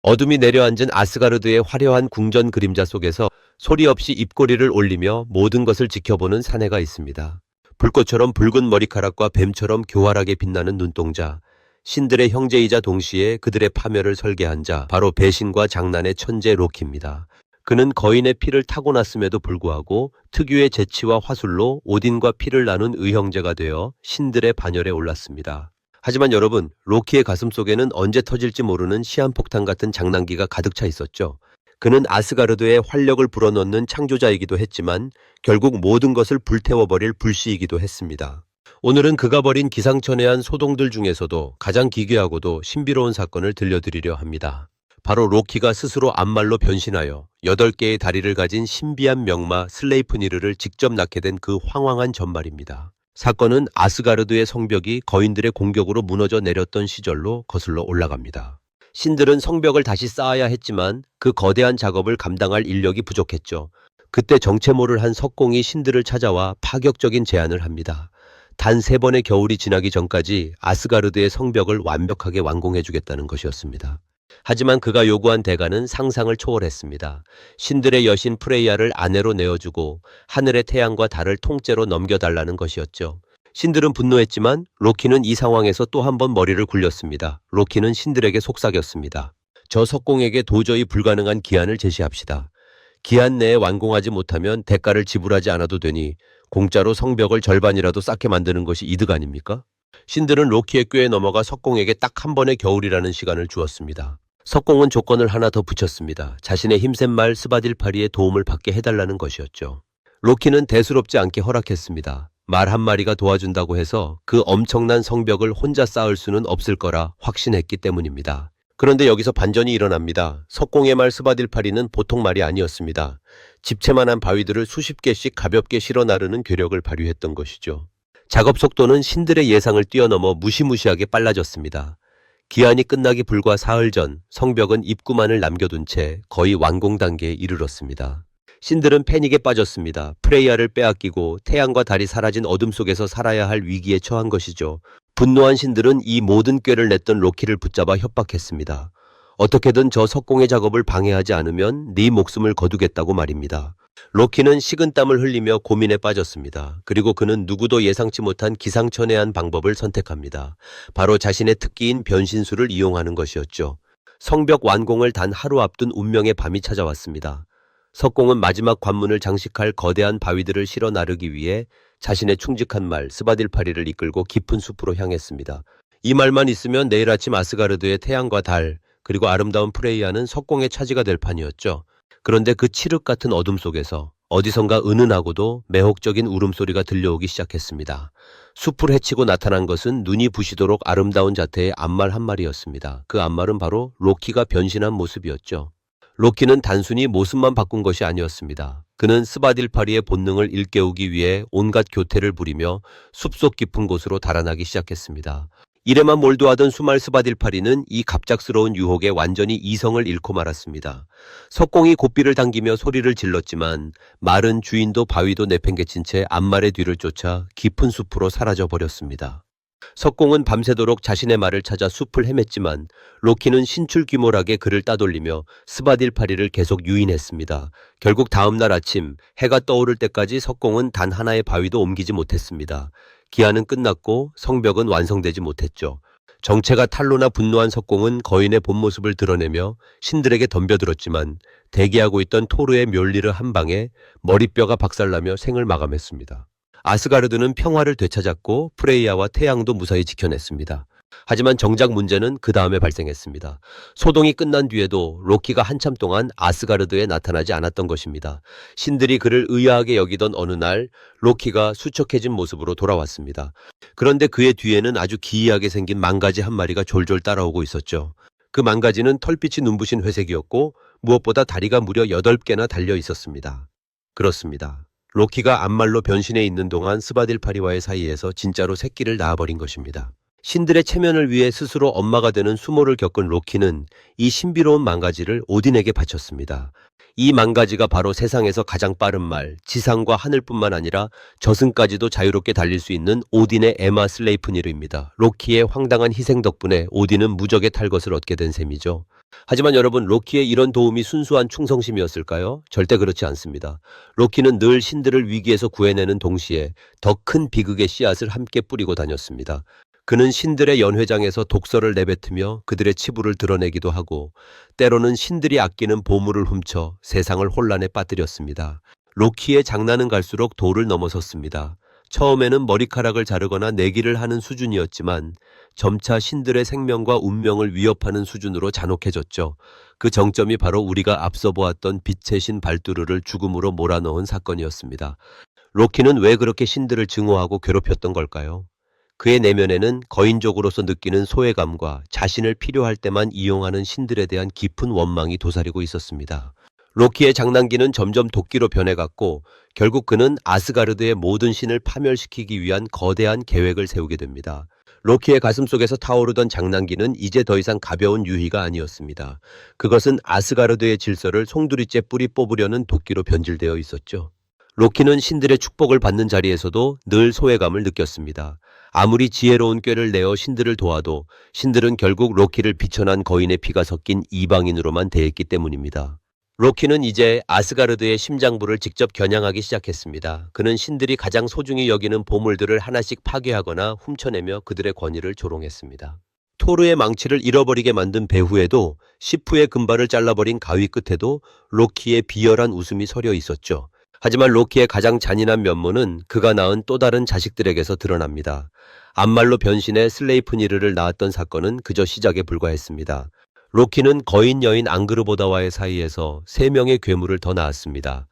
어둠이 내려앉은 아스가르드의 화려한 궁전 그림자 속에서 소리 없이 입꼬리를 올리며 모든 것을 지켜보는 사내가 있습니다. 불꽃처럼 붉은 머리카락과 뱀처럼 교활하게 빛나는 눈동자, 신들의 형제이자 동시에 그들의 파멸을 설계한 자, 바로 배신과 장난의 천재 로키입니다. 그는 거인의 피를 타고났음에도 불구하고 특유의 재치와 화술로 오딘과 피를 나눈 의형제가 되어 신들의 반열에 올랐습니다. 하지만 여러분, 로키의 가슴 속에는 언제 터질지 모르는 시한폭탄 같은 장난기가 가득 차 있었죠. 그는 아스가르드의 활력을 불어넣는 창조자이기도 했지만 결국 모든 것을 불태워버릴 불씨이기도 했습니다. 오늘은 그가 벌인 기상천외한 소동들 중에서도 가장 기괴하고도 신비로운 사건을 들려드리려 합니다. 바로 로키가 스스로 암말로 변신하여 8개의 다리를 가진 신비한 명마 슬레이프니르를 직접 낳게 된 그 황황한 전말입니다. 사건은 아스가르드의 성벽이 거인들의 공격으로 무너져 내렸던 시절로 거슬러 올라갑니다. 신들은 성벽을 다시 쌓아야 했지만 그 거대한 작업을 감당할 인력이 부족했죠. 그때 정체모를 한 석공이 신들을 찾아와 파격적인 제안을 합니다. 단 3번의 겨울이 지나기 전까지 아스가르드의 성벽을 완벽하게 완공해주겠다는 것이었습니다. 하지만 그가 요구한 대가는 상상을 초월했습니다. 신들의 여신 프레이야를 아내로 내어주고 하늘의 태양과 달을 통째로 넘겨달라는 것이었죠. 신들은 분노했지만 로키는 이 상황에서 또 한 번 머리를 굴렸습니다. 로키는 신들에게 속삭였습니다. 저 석공에게 도저히 불가능한 기한을 제시합시다. 기한 내에 완공하지 못하면 대가를 지불하지 않아도 되니 공짜로 성벽을 절반이라도 쌓게 만드는 것이 이득 아닙니까? 신들은 로키의 꾀에 넘어가 석공에게 딱 한 번의 겨울이라는 시간을 주었습니다. 석공은 조건을 하나 더 붙였습니다. 자신의 힘센 말 스바딜파리의 도움을 받게 해달라는 것이었죠. 로키는 대수롭지 않게 허락했습니다. 말 한 마리가 도와준다고 해서 그 엄청난 성벽을 혼자 쌓을 수는 없을 거라 확신했기 때문입니다. 그런데 여기서 반전이 일어납니다. 석공의 말 스바딜파리는 보통 말이 아니었습니다. 집채만한 바위들을 수십 개씩 가볍게 실어 나르는 괴력을 발휘했던 것이죠. 작업 속도는 신들의 예상을 뛰어넘어 무시무시하게 빨라졌습니다. 기한이 끝나기 불과 사흘 전 성벽은 입구만을 남겨둔 채 거의 완공 단계에 이르렀습니다. 신들은 패닉에 빠졌습니다. 프레이야를 빼앗기고 태양과 달이 사라진 어둠 속에서 살아야 할 위기에 처한 것이죠. 분노한 신들은 이 모든 꾀를 냈던 로키를 붙잡아 협박했습니다. 어떻게든 저 석공의 작업을 방해하지 않으면 네 목숨을 거두겠다고 말입니다. 로키는 식은땀을 흘리며 고민에 빠졌습니다. 그리고 그는 누구도 예상치 못한 기상천외한 방법을 선택합니다. 바로 자신의 특기인 변신술을 이용하는 것이었죠. 성벽 완공을 단 하루 앞둔 운명의 밤이 찾아왔습니다. 석공은 마지막 관문을 장식할 거대한 바위들을 실어 나르기 위해 자신의 충직한 말 스바딜파리를 이끌고 깊은 숲으로 향했습니다. 이 말만 있으면 내일 아침 아스가르드의 태양과 달 그리고 아름다운 프레이야는 석공의 차지가 될 판이었죠. 그런데 그 칠흑 같은 어둠 속에서 어디선가 은은하고도 매혹적인 울음소리가 들려오기 시작했습니다. 숲을 헤치고 나타난 것은 눈이 부시도록 아름다운 자태의 암말 한 마리였습니다. 그 암말은 바로 로키가 변신한 모습이었죠. 로키는 단순히 모습만 바꾼 것이 아니었습니다. 그는 스바딜파리의 본능을 일깨우기 위해 온갖 교태를 부리며 숲속 깊은 곳으로 달아나기 시작했습니다. 이래만 몰두하던 수말 스바딜파리는 이 갑작스러운 유혹에 완전히 이성을 잃고 말았습니다. 석공이 고삐를 당기며 소리를 질렀지만 말은 주인도 바위도 내팽개친 채 암말의 뒤를 쫓아 깊은 숲으로 사라져 버렸습니다. 석공은 밤새도록 자신의 말을 찾아 숲을 헤맸지만 로키는 신출귀몰하게 그를 따돌리며 스바딜파리를 계속 유인했습니다. 결국 다음날 아침 해가 떠오를 때까지 석공은 단 하나의 바위도 옮기지 못했습니다. 기한은 끝났고 성벽은 완성되지 못했죠. 정체가 탄로나 분노한 석공은 거인의 본 모습을 드러내며 신들에게 덤벼들었지만 대기하고 있던 토르의 멸리를 한 방에 머리뼈가 박살나며 생을 마감했습니다. 아스가르드는 평화를 되찾았고 프레이야와 태양도 무사히 지켜냈습니다. 하지만 정작 문제는 그 다음에 발생했습니다. 소동이 끝난 뒤에도 로키가 한참 동안 아스가르드에 나타나지 않았던 것입니다. 신들이 그를 의아하게 여기던 어느 날 로키가 수척해진 모습으로 돌아왔습니다. 그런데 그의 뒤에는 아주 기이하게 생긴 망가지 한 마리가 졸졸 따라오고 있었죠. 그 망가지는 털빛이 눈부신 회색이었고 무엇보다 다리가 무려 8개나 달려 있었습니다. 그렇습니다. 로키가 암말로 변신해 있는 동안 스바딜파리와의 사이에서 진짜로 새끼를 낳아버린 것입니다. 신들의 체면을 위해 스스로 엄마가 되는 수모를 겪은 로키는 이 신비로운 망가지를 오딘에게 바쳤습니다. 이 망가지가 바로 세상에서 가장 빠른 말, 지상과 하늘뿐만 아니라 저승까지도 자유롭게 달릴 수 있는 오딘의 에마 슬레이프니르입니다. 로키의 황당한 희생 덕분에 오딘은 무적의 탈것을 얻게 된 셈이죠. 하지만 여러분, 로키의 이런 도움이 순수한 충성심이었을까요? 절대 그렇지 않습니다. 로키는 늘 신들을 위기에서 구해내는 동시에 더 큰 비극의 씨앗을 함께 뿌리고 다녔습니다. 그는 신들의 연회장에서 독서를 내뱉으며 그들의 치부를 드러내기도 하고, 때로는 신들이 아끼는 보물을 훔쳐 세상을 혼란에 빠뜨렸습니다. 로키의 장난은 갈수록 도를 넘어섰습니다. 처음에는 머리카락을 자르거나 내기를 하는 수준이었지만 점차 신들의 생명과 운명을 위협하는 수준으로 잔혹해졌죠. 그 정점이 바로 우리가 앞서 보았던 빛의 신 발두르를 죽음으로 몰아넣은 사건이었습니다. 로키는 왜 그렇게 신들을 증오하고 괴롭혔던 걸까요? 그의 내면에는 거인족으로서 느끼는 소외감과 자신을 필요할 때만 이용하는 신들에 대한 깊은 원망이 도사리고 있었습니다. 로키의 장난기는 점점 도끼로 변해갔고, 결국 그는 아스가르드의 모든 신을 파멸시키기 위한 거대한 계획을 세우게 됩니다. 로키의 가슴속에서 타오르던 장난기는 이제 더 이상 가벼운 유희가 아니었습니다. 그것은 아스가르드의 질서를 송두리째 뿌리 뽑으려는 도끼로 변질되어 있었죠. 로키는 신들의 축복을 받는 자리에서도 늘 소외감을 느꼈습니다. 아무리 지혜로운 꾀를 내어 신들을 도와도 신들은 결국 로키를 비천한 거인의 피가 섞인 이방인으로만 대했기 때문입니다. 로키는 이제 아스가르드의 심장부를 직접 겨냥하기 시작했습니다. 그는 신들이 가장 소중히 여기는 보물들을 하나씩 파괴하거나 훔쳐내며 그들의 권위를 조롱했습니다. 토르의 망치를 잃어버리게 만든 배후에도, 시프의 금발을 잘라버린 가위 끝에도 로키의 비열한 웃음이 서려 있었죠. 하지만 로키의 가장 잔인한 면모는 그가 낳은 또 다른 자식들에게서 드러납니다. 암말로 변신해 슬레이프니르를 낳았던 사건은 그저 시작에 불과했습니다. 로키는 거인 여인 앙그르보다와의 사이에서 3명의 괴물을 더 낳았습니다.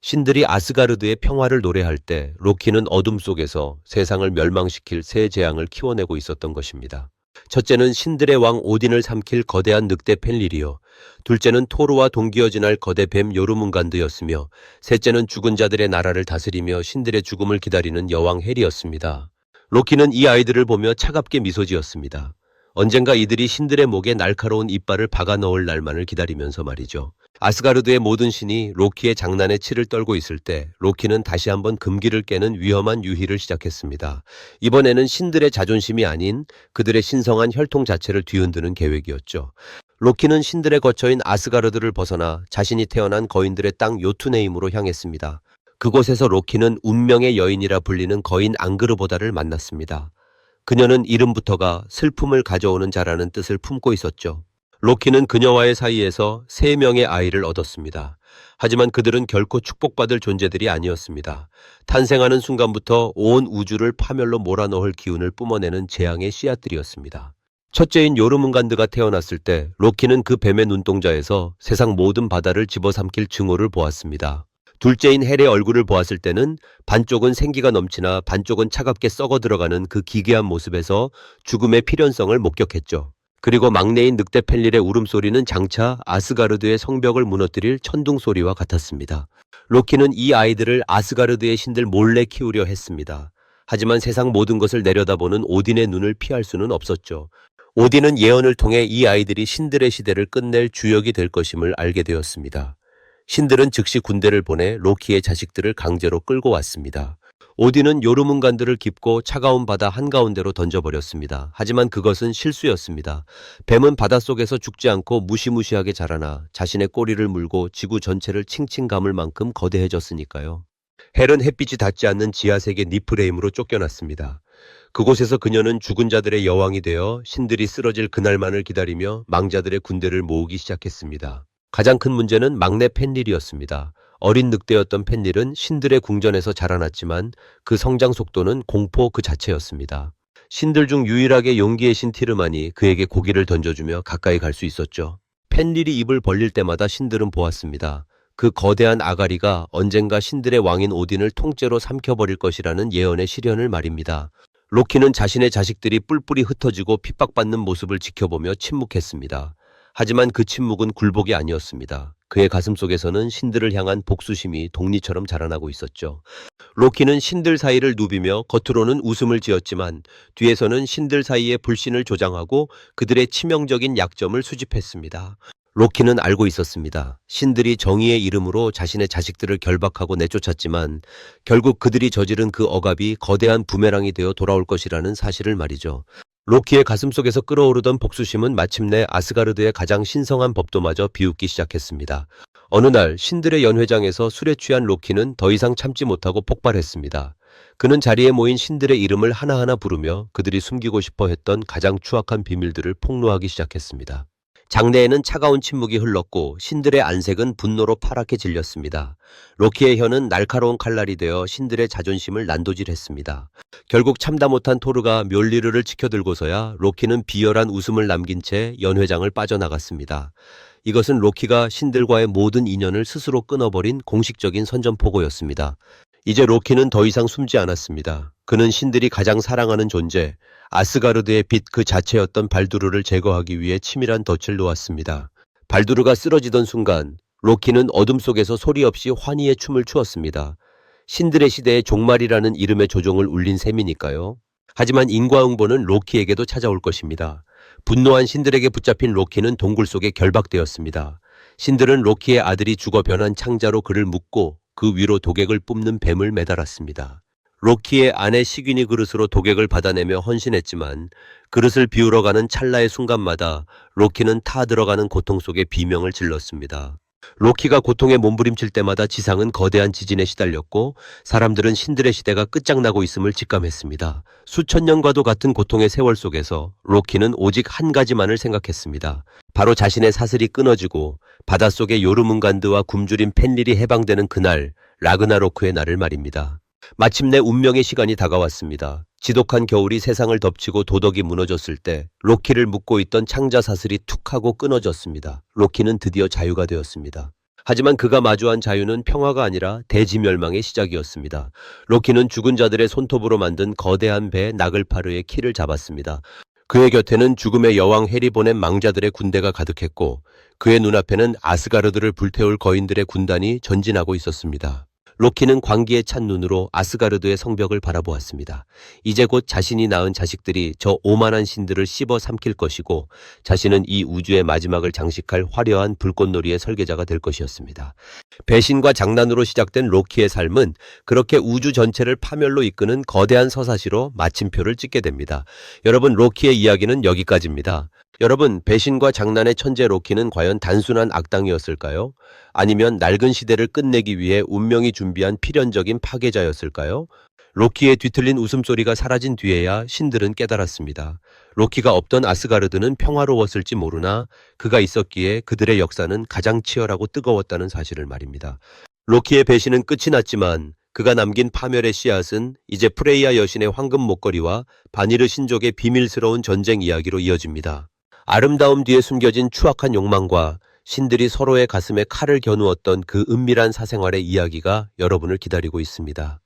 신들이 아스가르드의 평화를 노래할 때 로키는 어둠 속에서 세상을 멸망시킬 새 재앙을 키워내고 있었던 것입니다. 첫째는 신들의 왕 오딘을 삼킬 거대한 늑대 펜리리오, 둘째는 토르와 동기어진할 거대 뱀 요르문간드였으며, 셋째는 죽은 자들의 나라를 다스리며 신들의 죽음을 기다리는 여왕 헬이었습니다. 로키는 이 아이들을 보며 차갑게 미소 지었습니다. 언젠가 이들이 신들의 목에 날카로운 이빨을 박아 넣을 날만을 기다리면서 말이죠. 아스가르드의 모든 신이 로키의 장난에 치를 떨고 있을 때 로키는 다시 한번 금기를 깨는 위험한 유희를 시작했습니다. 이번에는 신들의 자존심이 아닌 그들의 신성한 혈통 자체를 뒤흔드는 계획이었죠. 로키는 신들의 거처인 아스가르드를 벗어나 자신이 태어난 거인들의 땅 요투네임으로 향했습니다. 그곳에서 로키는 운명의 여인이라 불리는 거인 앙그르보다를 만났습니다. 그녀는 이름부터가 슬픔을 가져오는 자라는 뜻을 품고 있었죠. 로키는 그녀와의 사이에서 3명의 아이를 얻었습니다. 하지만 그들은 결코 축복받을 존재들이 아니었습니다. 탄생하는 순간부터 온 우주를 파멸로 몰아넣을 기운을 뿜어내는 재앙의 씨앗들이었습니다. 첫째인 요르문간드가 태어났을 때 로키는 그 뱀의 눈동자에서 세상 모든 바다를 집어삼킬 증오를 보았습니다. 둘째인 헬의 얼굴을 보았을 때는 반쪽은 생기가 넘치나 반쪽은 차갑게 썩어 들어가는 그 기괴한 모습에서 죽음의 필연성을 목격했죠. 그리고 막내인 늑대 펜릴의 울음소리는 장차 아스가르드의 성벽을 무너뜨릴 천둥소리와 같았습니다. 로키는 이 아이들을 아스가르드의 신들 몰래 키우려 했습니다. 하지만 세상 모든 것을 내려다보는 오딘의 눈을 피할 수는 없었죠. 오딘은 예언을 통해 이 아이들이 신들의 시대를 끝낼 주역이 될 것임을 알게 되었습니다. 신들은 즉시 군대를 보내 로키의 자식들을 강제로 끌고 왔습니다. 오딘은 요르문간드를 깊고 차가운 바다 한가운데로 던져버렸습니다. 하지만 그것은 실수였습니다. 뱀은 바닷속에서 죽지 않고 무시무시하게 자라나 자신의 꼬리를 물고 지구 전체를 칭칭 감을 만큼 거대해졌으니까요. 헬은 햇빛이 닿지 않는 지하세계 니프레임으로 쫓겨났습니다. 그곳에서 그녀는 죽은 자들의 여왕이 되어 신들이 쓰러질 그날만을 기다리며 망자들의 군대를 모으기 시작했습니다. 가장 큰 문제는 막내 펜릴이었습니다. 어린 늑대였던 펜릴은 신들의 궁전에서 자라났지만 그 성장 속도는 공포 그 자체였습니다. 신들 중 유일하게 용기의 신 티르만이 그에게 고기를 던져주며 가까이 갈 수 있었죠. 펜릴이 입을 벌릴 때마다 신들은 보았습니다. 그 거대한 아가리가 언젠가 신들의 왕인 오딘을 통째로 삼켜버릴 것이라는 예언의 실현을 말입니다. 로키는 자신의 자식들이 뿔뿔이 흩어지고 핍박받는 모습을 지켜보며 침묵했습니다. 하지만 그 침묵은 굴복이 아니었습니다. 그의 가슴속에서는 신들을 향한 복수심이 독리처럼 자라나고 있었죠. 로키는 신들 사이를 누비며 겉으로는 웃음을 지었지만 뒤에서는 신들 사이의 불신을 조장하고 그들의 치명적인 약점을 수집했습니다. 로키는 알고 있었습니다. 신들이 정의의 이름으로 자신의 자식들을 결박하고 내쫓았지만 결국 그들이 저지른 그 억압이 거대한 부메랑이 되어 돌아올 것이라는 사실을 말이죠. 로키의 가슴속에서 끓어오르던 복수심은 마침내 아스가르드의 가장 신성한 법도마저 비웃기 시작했습니다. 어느 날 신들의 연회장에서 술에 취한 로키는 더 이상 참지 못하고 폭발했습니다. 그는 자리에 모인 신들의 이름을 하나하나 부르며 그들이 숨기고 싶어 했던 가장 추악한 비밀들을 폭로하기 시작했습니다. 장내에는 차가운 침묵이 흘렀고 신들의 안색은 분노로 파랗게 질렸습니다. 로키의 혀는 날카로운 칼날이 되어 신들의 자존심을 난도질했습니다. 결국 참다 못한 토르가 멸리르를 치켜들고서야 로키는 비열한 웃음을 남긴 채 연회장을 빠져나갔습니다. 이것은 로키가 신들과의 모든 인연을 스스로 끊어버린 공식적인 선전포고였습니다. 이제 로키는 더 이상 숨지 않았습니다. 그는 신들이 가장 사랑하는 존재, 아스가르드의 빛 그 자체였던 발두르를 제거하기 위해 치밀한 덫을 놓았습니다. 발두르가 쓰러지던 순간 로키는 어둠 속에서 소리 없이 환희의 춤을 추었습니다. 신들의 시대에 종말이라는 이름의 조종을 울린 셈이니까요. 하지만 인과응보는 로키에게도 찾아올 것입니다. 분노한 신들에게 붙잡힌 로키는 동굴 속에 결박되었습니다. 신들은 로키의 아들이 죽어 변한 창자로 그를 묶고 그 위로 독액을 뿜는 뱀을 매달았습니다. 로키의 아내 시귀니 그릇으로 독액을 받아내며 헌신했지만 그릇을 비우러 가는 찰나의 순간마다 로키는 타 들어가는 고통 속에 비명을 질렀습니다. 로키가 고통에 몸부림칠 때마다 지상은 거대한 지진에 시달렸고 사람들은 신들의 시대가 끝장나고 있음을 직감했습니다. 수천 년과도 같은 고통의 세월 속에서 로키는 오직 한 가지만을 생각했습니다. 바로 자신의 사슬이 끊어지고 바닷속의 요르문간드와 굶주린 펜릴이 해방되는 그날, 라그나로크의 날을 말입니다. 마침내 운명의 시간이 다가왔습니다. 지독한 겨울이 세상을 덮치고 도덕이 무너졌을 때 로키를 묶고 있던 창자 사슬이 툭 하고 끊어졌습니다. 로키는 드디어 자유가 되었습니다. 하지만 그가 마주한 자유는 평화가 아니라 대지멸망의 시작이었습니다. 로키는 죽은 자들의 손톱으로 만든 거대한 배 나글파르의 키를 잡았습니다. 그의 곁에는 죽음의 여왕 헬이 보낸 망자들의 군대가 가득했고 그의 눈앞에는 아스가르드를 불태울 거인들의 군단이 전진하고 있었습니다. 로키는 광기에 찬 눈으로 아스가르드의 성벽을 바라보았습니다. 이제 곧 자신이 낳은 자식들이 저 오만한 신들을 씹어 삼킬 것이고 자신은 이 우주의 마지막을 장식할 화려한 불꽃놀이의 설계자가 될 것이었습니다. 배신과 장난으로 시작된 로키의 삶은 그렇게 우주 전체를 파멸로 이끄는 거대한 서사시로 마침표를 찍게 됩니다. 여러분, 로키의 이야기는 여기까지입니다. 여러분, 배신과 장난의 천재 로키는 과연 단순한 악당이었을까요? 아니면 낡은 시대를 끝내기 위해 운명이 준비한 필연적인 파괴자였을까요? 로키의 뒤틀린 웃음소리가 사라진 뒤에야 신들은 깨달았습니다. 로키가 없던 아스가르드는 평화로웠을지 모르나 그가 있었기에 그들의 역사는 가장 치열하고 뜨거웠다는 사실을 말입니다. 로키의 배신은 끝이 났지만 그가 남긴 파멸의 씨앗은 이제 프레이아 여신의 황금 목걸이와 바니르 신족의 비밀스러운 전쟁 이야기로 이어집니다. 아름다움 뒤에 숨겨진 추악한 욕망과 신들이 서로의 가슴에 칼을 겨누었던 그 은밀한 사생활의 이야기가 여러분을 기다리고 있습니다.